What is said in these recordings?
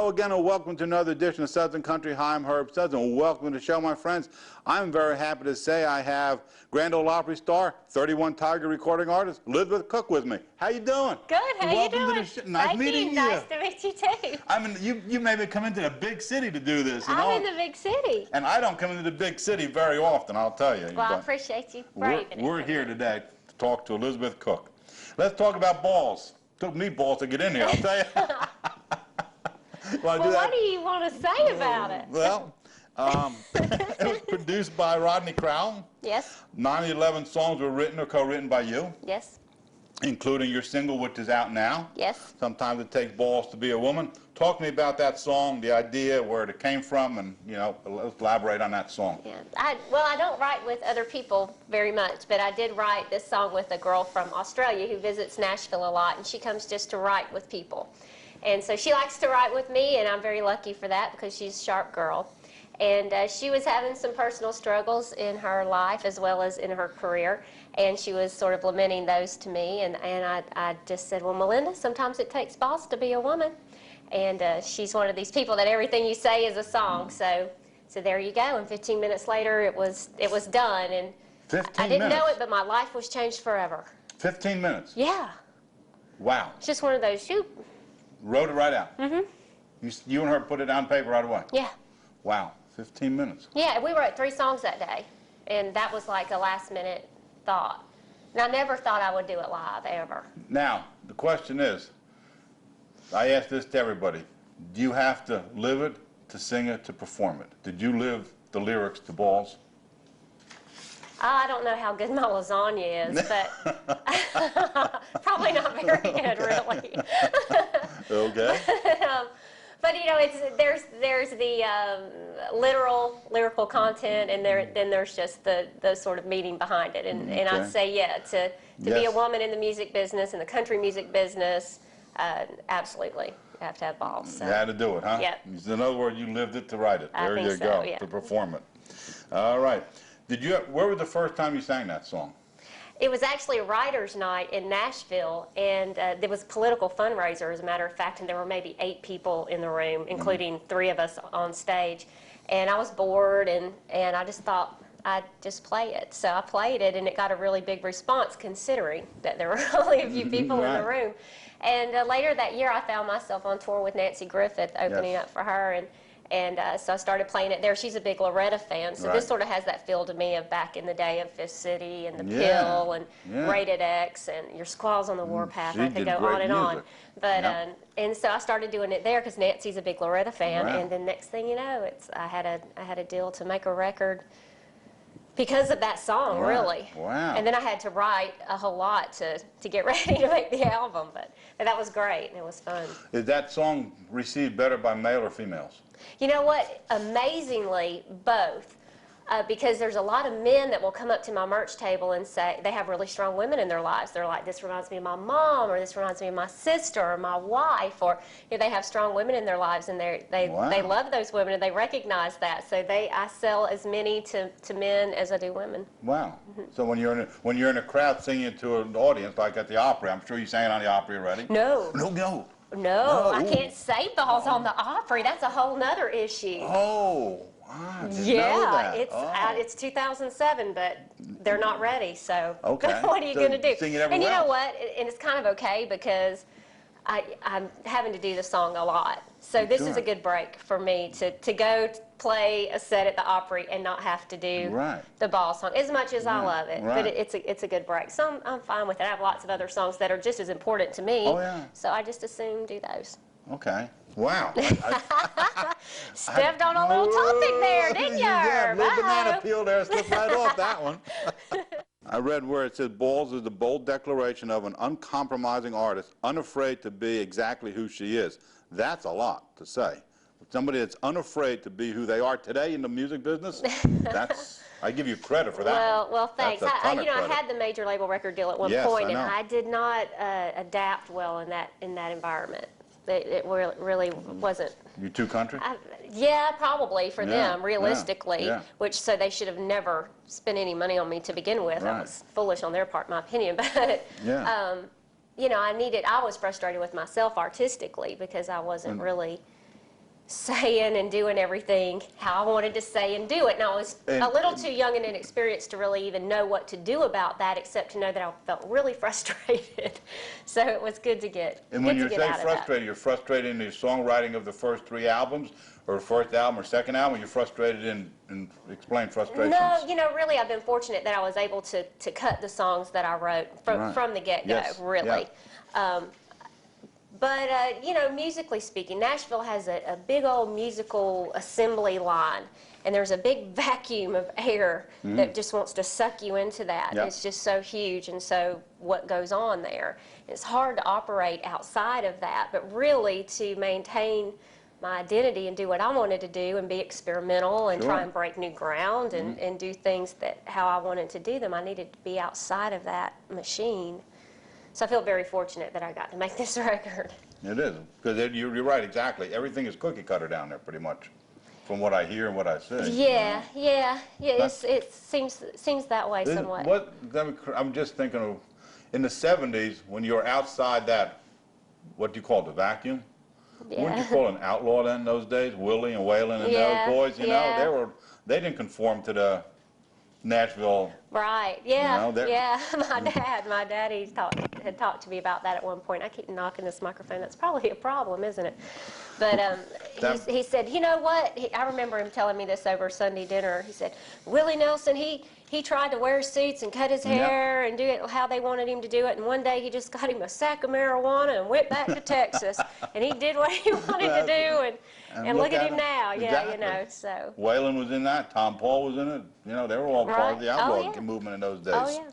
Hello again and welcome to another edition of Southern Country. Hi, I'm Herb Stubbs and welcome to the show, my friends. I'm very happy to say I have Grand Ole Opry star, 31 Tiger recording artist, Elizabeth Cook with me. How you doing? Good, how you welcome doing? To the show. Nice meeting you. Nice to meet you too. I mean, you made me come into the big city to do this, you know? I'm in the big city. And I don't come into the big city very often, I'll tell you. Well, I appreciate you braving it. We're here today to talk to Elizabeth Cook. Let's talk about balls. Took me balls to get in here, I'll tell you. Well, what do you want to say about it? Well, it was produced by Rodney Crowell. Yes. 9/11 songs were written or co-written by you. Yes. Including your single, which is out now. Yes. Sometimes It Takes Balls to Be a Woman. Talk to me about that song, the idea, where it came from, and, you know, let's elaborate on that song. Yeah. Well, I don't write with other people very much, but I did write this song with a girl from Australia who visits Nashville a lot, and she comes just to write with people. And so she likes to write with me, and I'm very lucky for that because she's a sharp girl. And she was having some personal struggles in her life as well as in her career, and she was sort of lamenting those to me, and I just said, well, Melinda, sometimes it takes balls to be a woman. And she's one of these people that everything you say is a song, so there you go. And 15 minutes later, it was done, and 15 I didn't minutes. know it, but my life was changed forever. 15 minutes? Yeah. Wow. It's just one of those, shoot. Wrote it right out? Mm-hmm. You and her put it on paper right away? Yeah. Wow, 15 minutes. Yeah, we wrote 3 songs that day, and that was like a last-minute thought. And I never thought I would do it live, ever. Now, the question is, I ask this to everybody, do you have to live it, to sing it, to perform it? Did you live the lyrics to Balls? I don't know how good my lasagna is, but probably not very good, really. Okay. But you know, there's the lyrical content, and then there's just the sort of meaning behind it. And I'd say, yeah, to be a woman in the music business, in the country music business, absolutely, you have to have balls. So. You had to do it, huh? Yep. In other words, you lived it to write it. There you go, yeah. to perform it. All right. Where was the first time you sang that song? It was actually a writer's night in Nashville, and there was a political fundraiser, as a matter of fact, and there were maybe 8 people in the room, including 3 of us on stage. And I was bored, and I just thought I'd just play it. So I played it, and it got a really big response, considering that there were only a few people in the room. And later that year, I found myself on tour with Nancy Griffith, opening up for her, and so I started playing it there. She's a big Loretta fan, so this sort of has that feel to me of back in the day of Fifth City and The Pill and Rated X and Your Squaws on the Warpath. I could go on and on. But and so I started doing it there because Nancy's a big Loretta fan, and then next thing you know, I had a deal to make a record because of that song, really. Wow. And then I had to write a whole lot to get ready to make the album, but that was great, and it was fun. Is that song received better by male or females? You know what? Amazingly, both. Because there's a lot of men that will come up to my merch table and say they have really strong women in their lives. They're like, this reminds me of my mom, or this reminds me of my sister, or my wife, or you know, they have strong women in their lives, and they love those women, and they recognize that. So I sell as many to men as I do women. Wow. So when you're in a crowd singing to an audience, like at the Opry, I'm sure you sang it on the Opry already. No. No, I can't say balls on the Opry. That's a whole nother issue. Oh. I didn't know that. It's 2007, but they're not ready, so what are you going to do? Sing it everywhere and you know else. what? And it's kind of okay because I'm having to do the song a lot. So this is a good break for me to go play a set at the Opry and not have to do the ball song, as much as I love it. But it's a good break. So I'm fine with it. I have lots of other songs that are just as important to me. So I just assume do those. Okay. Wow. Stepped on a little topic there, didn't you? Yeah, little banana peel there, slipped right off that one. I read where it says, Balls is the bold declaration of an uncompromising artist, unafraid to be exactly who she is. That's a lot to say. Somebody that's unafraid to be who they are today in the music business, I give you credit for that. Well, thanks. I had the major label record deal at one point, and I did not adapt well in that environment. It really wasn't. You too country? Yeah, probably for them, realistically. Which so they should have never spent any money on me to begin with. That was foolish on their part, in my opinion. But you know, I was frustrated with myself artistically because I wasn't really saying and doing everything how I wanted to say and do it. And I was a little too young and inexperienced to really even know what to do about that, except to know that I felt really frustrated. So it was good to get And when you say out of frustrated, you're frustrated in the songwriting of the first 3 albums, or first album or second album, or you're frustrated in explain frustrations? No, you know, really I've been fortunate that I was able to cut the songs that I wrote from the get-go, Yes. really. Yeah. But, you know, musically speaking, Nashville has a big old musical assembly line, and there's a big vacuum of air that just wants to suck you into that. Yep. It's just so huge, and so what goes on there. It's hard to operate outside of that, but really to maintain my identity and do what I wanted to do and be experimental and try and break new ground and do things that how I wanted to do them, I needed to be outside of that machine. So I feel very fortunate that I got to make this record. It is, because you're right, exactly. Everything is cookie cutter down there, pretty much, from what I hear and what I see. Yeah, yeah. It seems that way somewhat. I'm just thinking of, in the 70s, when you were outside that, what do you call it, the vacuum? Yeah. Wouldn't you call an outlaw then in those days? Willie and Waylon and those boys, you know, they didn't conform to the Nashville. Right. Yeah. You know, yeah. My daddy had talked to me about that at one point. I keep knocking this microphone. That's probably a problem, isn't it? But he said, you know what? I remember him telling me this over Sunday dinner. He said, Willie Nelson, he tried to wear suits and cut his hair and do it how they wanted him to do it. And one day he just got him a sack of marijuana and went back to Texas. And he did what he wanted to do. And look at him now. Exactly. Yeah, you know, so. Waylon was in that. Tom Paul was in it. You know, they were all part of the outlaw movement in those days. Oh, yeah.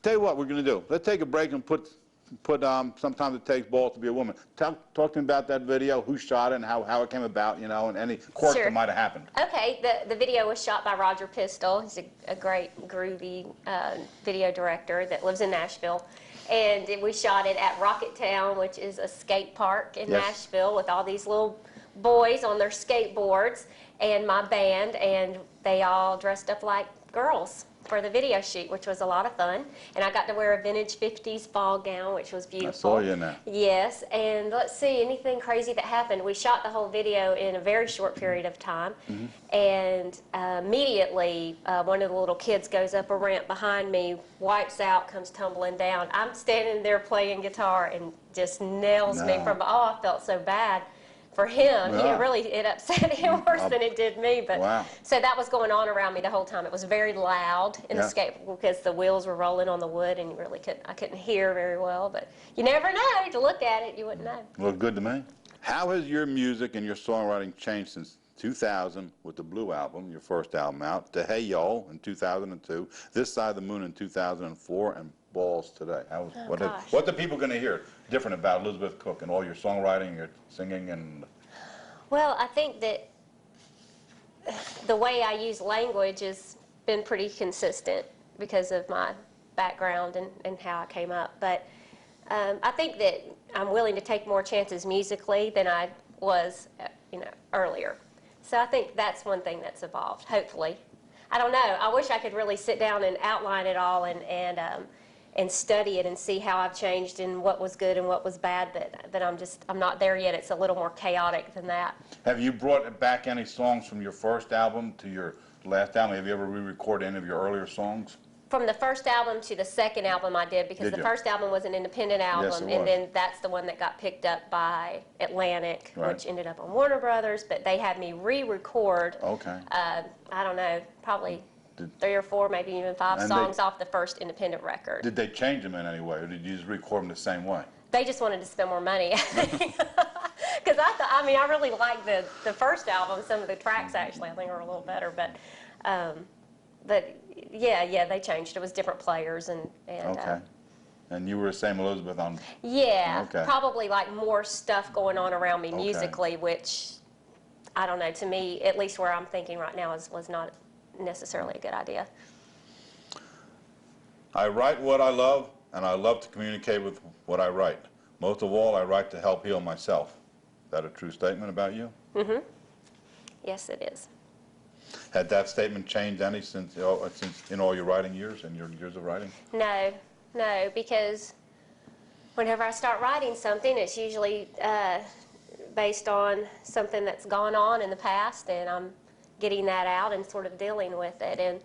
Tell you what we're going to do. Let's take a break and put Sometimes It Takes Balls to Be a Woman. Talk to me about that video, who shot it, and how it came about, you know, and any quirks that might have happened. Okay, the video was shot by Roger Pistol. He's a great, groovy video director that lives in Nashville. And we shot it at Rocket Town, which is a skate park in Nashville, with all these little boys on their skateboards and my band, and they all dressed up like girls for the video shoot, which was a lot of fun. And I got to wear a vintage 50s ball gown, which was beautiful. I saw you in that. Yes, and let's see, anything crazy that happened. We shot the whole video in a very short period of time, and immediately one of the little kids goes up a ramp behind me, wipes out, comes tumbling down. I'm standing there playing guitar and just nails me from, I felt so bad for him. It upset him worse than it did me. But so that was going on around me the whole time. It was very loud in the skate because the wheels were rolling on the wood, and I couldn't hear very well. But you never know. To look at it, you wouldn't know. Looked good to me. How has your music and your songwriting changed since 2000 with the Blue Album, your first album out, to Hey Y'all in 2002, This Side of the Moon in 2004, and Balls today? What are people going to hear different about Elizabeth Cook and all your songwriting, your singing, and? Well, I think that the way I use language has been pretty consistent because of my background and how I came up. But I think that I'm willing to take more chances musically than I was, earlier. So I think that's one thing that's evolved, hopefully. I don't know. I wish I could really sit down and outline it all and study it and see how I've changed and what was good and what was bad, but I'm not there yet. It's a little more chaotic than that. Have you brought back any songs from your first album to your last album? Have you ever re-recorded any of your earlier songs? From the first album to the second album I did, because the first album was an independent album, and then that's the one that got picked up by Atlantic, which ended up on Warner Brothers, but they had me re-record, I don't know, probably 3 or 4, maybe even 5 songs off the first independent record. Did they change them in any way, or did you just record them the same way? They just wanted to spend more money. Because I really liked the first album. Some of the tracks actually I think are a little better, but yeah, they changed. It was different players and and you were the same Elizabeth on. Yeah, probably like more stuff going on around me musically, which I don't know. To me, at least where I'm thinking right now, was not necessarily a good idea. I write what I love, and I love to communicate with what I write. Most of all, I write to help heal myself. Is that a true statement about you? Mm-hmm. Yes, it is. Had that statement changed any since in all your writing years and your years of writing? No, because whenever I start writing something, it's usually based on something that's gone on in the past, and I'm getting that out and sort of dealing with it. And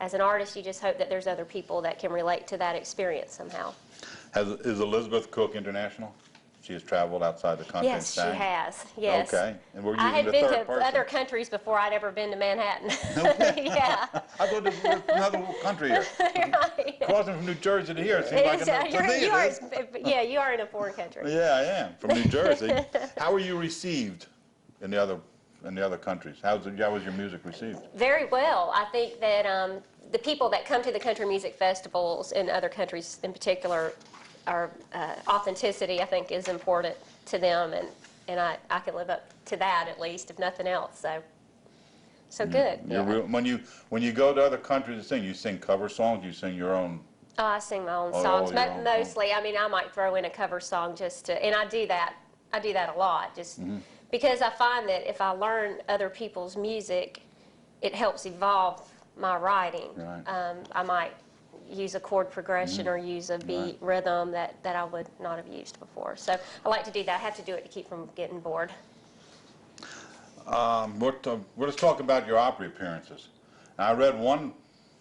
as an artist, you just hope that there's other people that can relate to that experience somehow. Is Elizabeth Cook international? She has traveled outside the country and Yes, she sang? has. Yes. Okay. And we're I using had the been third to person. other countries before I'd ever been to Manhattan. Okay. Yeah. I thought this was another country here. Right. Crossing from New Jersey to here, it seems like another, to me it is. Yeah, you are in a foreign country. Yeah, I am, from New Jersey. How were you received in the other countries? How was your music received? Very well. I think that the people that come to the country music festivals in other countries in particular are authenticity, I think, is important to them, and I can live up to that at least, if nothing else. So good. You're Yeah. real, when you go to other countries to sing, you sing cover songs, you sing your own? Oh, I sing my own Oh, songs. your own Mostly, I mean, I might throw in a cover song just to, and I do that a lot, just because I find that if I learn other people's music, it helps evolve my writing. Right. I might use a chord progression or use a beat rhythm that I would not have used before. So I like to do that. I have to do it to keep from getting bored. Let's talk about your Opry appearances. I read one,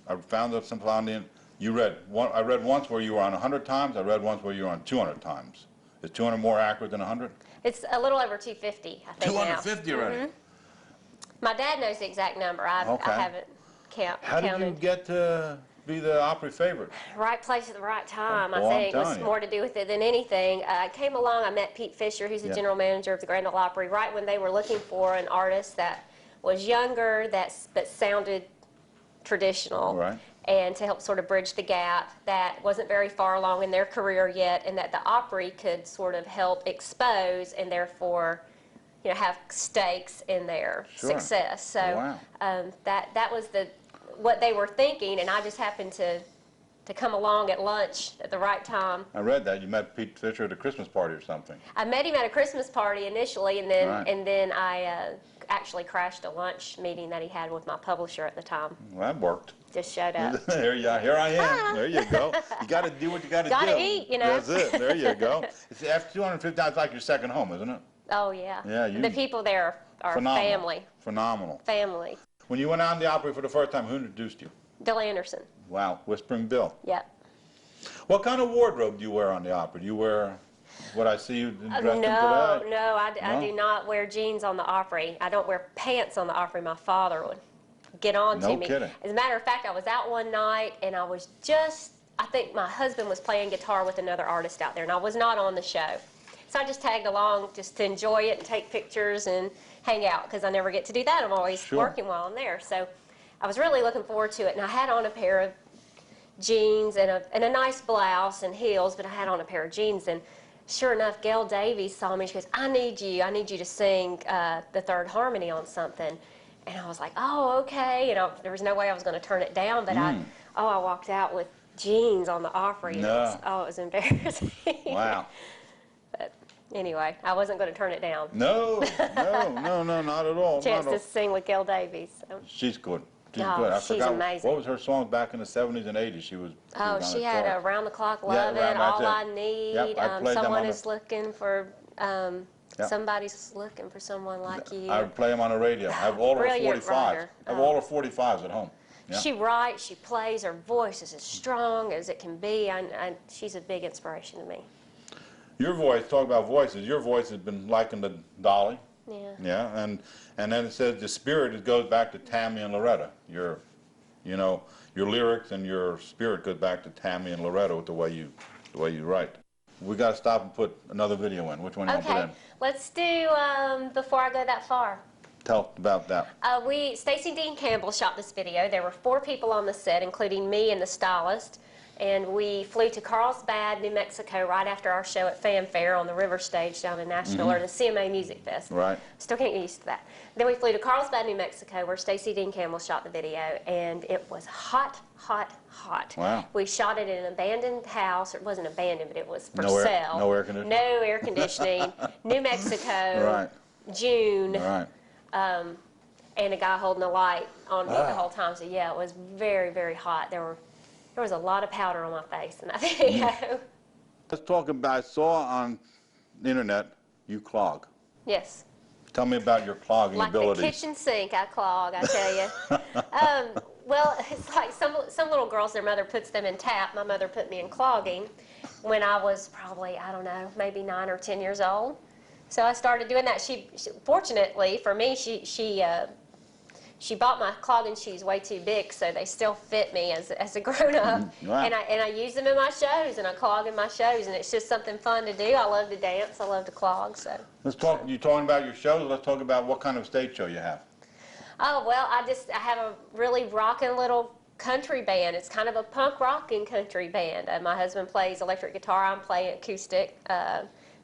I found out some founding, you read one, I read once where you were on 100 times, I read once where you were on 200 times. Is 200 more accurate than 100? It's a little over 250, I think 250 now. already? My dad knows the exact number. I haven't How counted. did you get to be the Opry favorite? Right place at the right time, I Oh, I'm think, was telling you. more to do with it than anything. I came along, I met Pete Fisher, who's the Yeah. general manager of the Grand Ole Opry, right when they were looking for an artist that was younger, that sounded traditional, Right. and to help sort of bridge the gap, that wasn't very far along in their career yet, and that the Opry could sort of help expose and therefore, you know, have stakes in their success. So Wow. that was what they were thinking, and I just happened to come along at lunch at the right time. I read that. You met Pete Fisher at a Christmas party or something. I met him at a Christmas party initially, and then Right. I actually crashed a lunch meeting that he had with my publisher at the time. Well, that worked. Just showed up. Here I am. There you go. You got to do what you got to do. Gotta eat, you know. That's it. There you go. It's after 250, it's like your second home, isn't it? Oh yeah. Yeah, The people there are Phenomenal. family. Phenomenal. Family. When you went out in the Opry for the first time, who introduced you? Bill Anderson. Wow, Whispering Bill. Yep. What kind of wardrobe do you wear on the Opry? Do you wear what I see you dressed in today? No, I do not wear jeans on the Opry. I don't wear pants on the Opry. My father would get on to No me. kidding. As a matter of fact, I was out one night and I was I think my husband was playing guitar with another artist out there, and I was not on the show. So I just tagged along just to enjoy it and take pictures and hang out, because I never get to do that. I'm always working while I'm there. So I was really looking forward to it, and I had on a pair of jeans and a nice blouse and heels, but I had on a pair of jeans, and sure enough, Gail Davies saw me. She goes, I need you to sing the third harmony on something. And I was like, oh, okay. There was no way I was going to turn it down, but I walked out with jeans on the Opry. No. It was embarrassing. Wow. But anyway, I wasn't going to turn it down. No, not at all. Chance not to at all. sing with Gail Davies. So. She's good. She's Oh, good. I she's forgot, amazing. what was her song back in the 70s and 80s? She was on She the had chart. Around the Clock Yeah, Lovin', that's All it. I Need, Yep, I played them Someone on is Looking for, Yep. Somebody's Looking for Someone Like You. I would play them on the radio. I have all her Brilliant 45s. writer. I have all her 45s at home. Yeah. She writes, she plays, her voice is as strong as it can be. She's a big inspiration to me. Your voice, talk about voices, your voice has been likened to Dolly. Yeah. Yeah, and then it says the spirit, it goes back to Tammy and Loretta. Your lyrics and your spirit goes back to Tammy and Loretta with the way you write. We got to stop and put another video in. Which one do you want to put in? Let's do Before I Go That Far. Tell about that. Stacey Dean Campbell shot this video. There were 4 people on the set, including me and the stylist. And we flew to Carlsbad, New Mexico, right after our show at Fanfare on the River Stage down in Nashville, or the CMA Music Fest. Right. Still can't get used to that. Then we flew to Carlsbad, New Mexico, where Stacey Dean Campbell shot the video, and it was hot, hot, hot. Wow. We shot it in an abandoned house. It wasn't abandoned, but it was for No sale. no air conditioning? No air conditioning. New Mexico, Right. June. Right. And a guy holding a light on me the whole time. So yeah, it was very, very hot. There was a lot of powder on my face in that video. Let's talk about, I saw on the internet you clog. Yes. Tell me about your clogging Like abilities. the kitchen sink, I clog, I tell you. Well, it's like some little girls, their mother puts them in tap. My mother put me in clogging when I was probably, I don't know, maybe 9 or 10 years old. So I started doing that. Fortunately for me, she bought my clogging shoes way too big, so they still fit me as a grown-up. Wow. And I use them in my shows, and I clog in my shows, and it's just something fun to do. I love to dance. I love to clog. So Let's talk. You're talking about your shows. Let's talk about what kind of stage show you have. oh well, I have a really rocking little country band. It's kind of a punk rocking country band. My husband plays electric guitar. I'm playing acoustic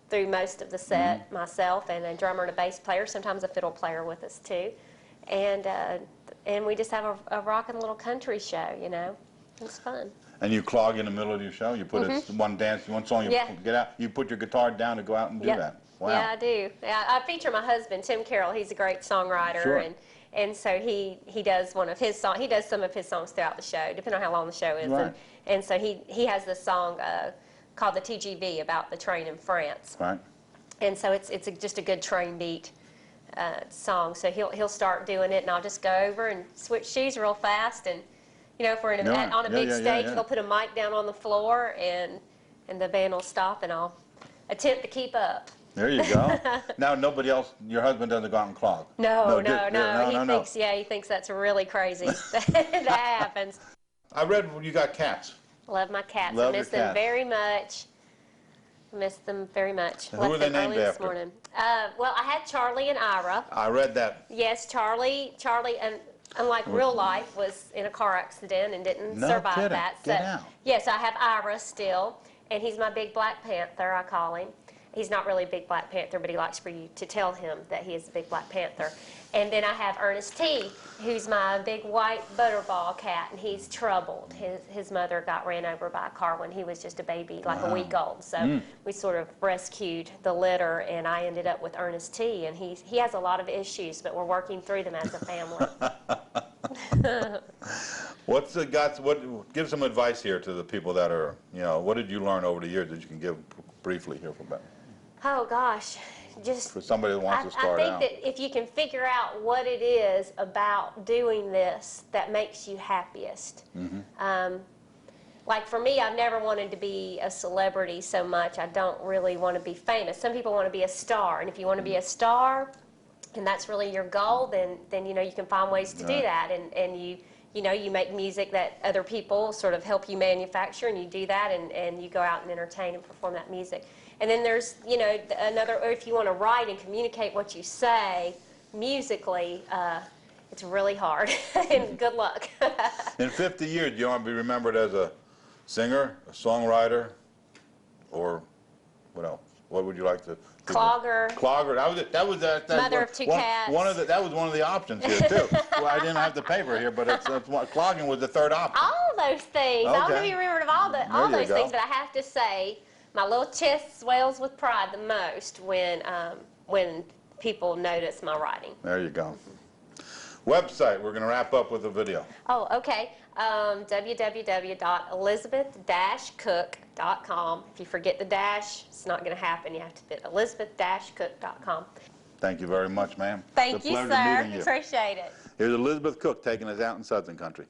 through most of the set myself, and a drummer and a bass player. Sometimes a fiddle player with us too. And we just have a rocking little country show, you know. It's fun. And you clog in the middle of your show? You put one song, you get out, you put your guitar down to go out and do that? Wow. Yeah, I do. Yeah, I feature my husband, Tim Carroll. He's a great songwriter. Sure. And so he does one of his songs. He does some of his songs throughout the show, depending on how long the show is. Right. And so he has this song called the TGV about the train in France. Right. And so it's just a good train beat song. So he'll start doing it, and I'll just go over and switch shoes real fast. And you know, if we're on a big stage, they'll put a mic down on the floor, and the band will stop, and I'll attempt to keep up. There you go. Now nobody else, your husband doesn't go out and clog. No. He thinks that's really crazy that happens. I read you got cats. Love my cats. Love I miss your them cats. very much. Miss them very much. Who are they named early this after? morning. Well, I had Charlie and Ira. I read that. Yes, Charlie, and unlike real life, was in a car accident and didn't No survive kidding. that. So, Get out. yes, I have Ira still, and he's my big Black Panther, I call him. He's not really a big Black Panther, but he likes for you to tell him that he is a big Black Panther. And then I have Ernest T, who's my big white butterball cat, and he's troubled. His mother got ran over by a car when he was just a baby, like a week old. So we sort of rescued the litter, and I ended up with Ernest T, and he has a lot of issues, but we're working through them as a family. Give some advice here to the people that are, you know, what did you learn over the years that you can give briefly here for about? Oh gosh, just For somebody that wants to start out. I think that if you can figure out what it is about doing this that makes you happiest. Like for me, I've never wanted to be a celebrity so much. I don't really want to be famous. Some people want to be a star, and if you want to be a star, and that's really your goal, then you know you can find ways to do that, and you know, you make music that other people sort of help you manufacture, and you do that, and you go out and entertain and perform that music. And then there's, you know, or if you want to write and communicate what you say musically, it's really hard, and good luck. In 50 years, do you want to be remembered as a singer, a songwriter, or what else? What would you like to? Clogger. Clogger. That was Mother of two cats. That was one of the options here too. Well, I didn't have the paper here, but clogging was the third option. All those things. I want to be remembered of all those things, but I have to say, my little chest swells with pride the most when people notice my writing. There you go. Website. We're going to wrap up with a video. Oh, okay. www.elizabeth-cook.com. If you forget the dash, it's not going to happen. You have to put elizabeth-cook.com. Thank you very much, ma'am. Thank you, sir. Appreciate it. Here's Elizabeth Cook taking us out in Southern Country.